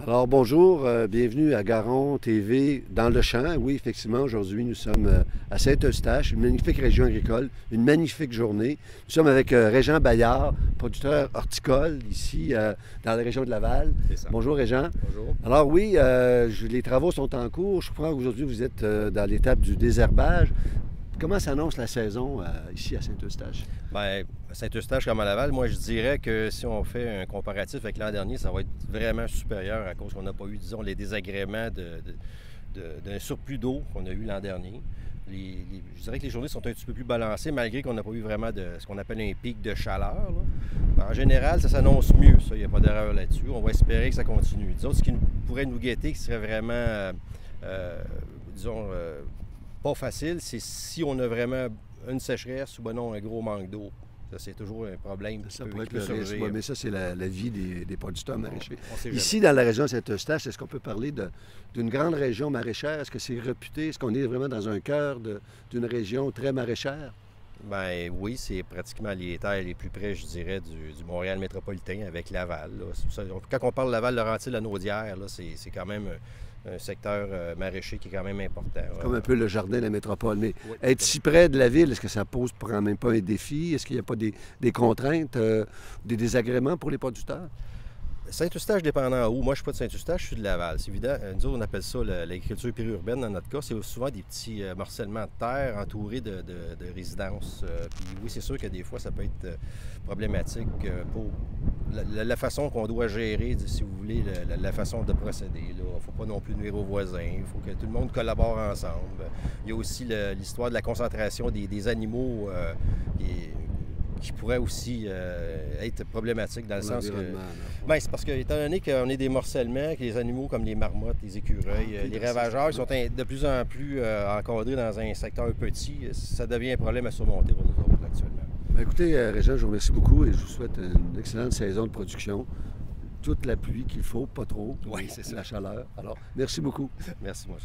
Alors bonjour, bienvenue à Garon TV dans le champ. Oui, effectivement, aujourd'hui nous sommes à Saint-Eustache, une magnifique région agricole, une magnifique journée. Nous sommes avec Régent Bayard, producteur horticole ici dans la région de Laval. C'est ça. Bonjour Régent. Bonjour. Alors oui, les travaux sont en cours. Je crois qu'aujourd'hui vous êtes dans l'étape du désherbage. Comment s'annonce la saison ici à Saint-Eustache? Bien, Saint-Eustache comme à Laval, moi je dirais que si on fait un comparatif avec l'an dernier, ça va être vraiment supérieur à cause qu'on n'a pas eu, disons, les désagréments d'un surplus d'eau qu'on a eu l'an dernier. Je dirais que les journées sont un petit peu plus balancées, malgré qu'on n'a pas eu vraiment de ce qu'on appelle un pic de chaleur, là. En général, ça s'annonce mieux, ça, il n'y a pas d'erreur là-dessus. On va espérer que ça continue. Disons, ce qui pourrait nous guetter, qui serait vraiment, disons, pas facile, c'est si on a vraiment une sécheresse ou ben non, un gros manque d'eau. Ça, c'est toujours un problème. Ça pourrait être le risque, ouais, mais ça, c'est la vie des producteurs maraîchers. Ici, jamais. dans la région de Saint-Eustache, est-ce qu'on peut parler d'une grande région maraîchère? Est-ce que c'est réputé? Est-ce qu'on est vraiment dans un cœur d'une région très maraîchère? Ben oui, c'est pratiquement les terres les plus près, je dirais, du Montréal métropolitain avec Laval, là. Quand on parle Laval-Laurentides-Lanaudière, là, c'est quand même un secteur maraîcher qui est quand même important. Comme un peu le jardin de la métropole. Mais Oui. être si près de la ville, est-ce que ça pose quand même pas un défi? Est-ce qu'il n'y a pas des contraintes, des désagréments pour les producteurs? Saint-Eustache, dépendant où. Moi, je ne suis pas de Saint-Eustache, je suis de Laval. C'est évident. Nous autres, on appelle ça l'agriculture périurbaine. Dans notre cas, c'est souvent des petits morcellements de terre entourés de résidences. Puis oui, c'est sûr que des fois, ça peut être problématique pour la façon qu'on doit gérer, si vous voulez, la façon de procéder. Il ne faut pas non plus nuire aux voisins. Il faut que tout le monde collabore ensemble. Il y a aussi l'histoire de la concentration des animaux qui pourrait aussi être problématique dans le sens que... Bien, c'est parce que, étant donné qu'on est des morcellements, que les animaux comme les marmottes, les écureuils, les ravageurs, ils sont de plus en plus encadrés dans un secteur petit, ça devient un problème à surmonter pour nous autres actuellement. Bien, écoutez, Régent, je vous remercie beaucoup et je vous souhaite une excellente saison de production. Toute la pluie qu'il faut, pas trop, Oui, c'est ça. la chaleur. Alors, merci beaucoup. Merci, moi.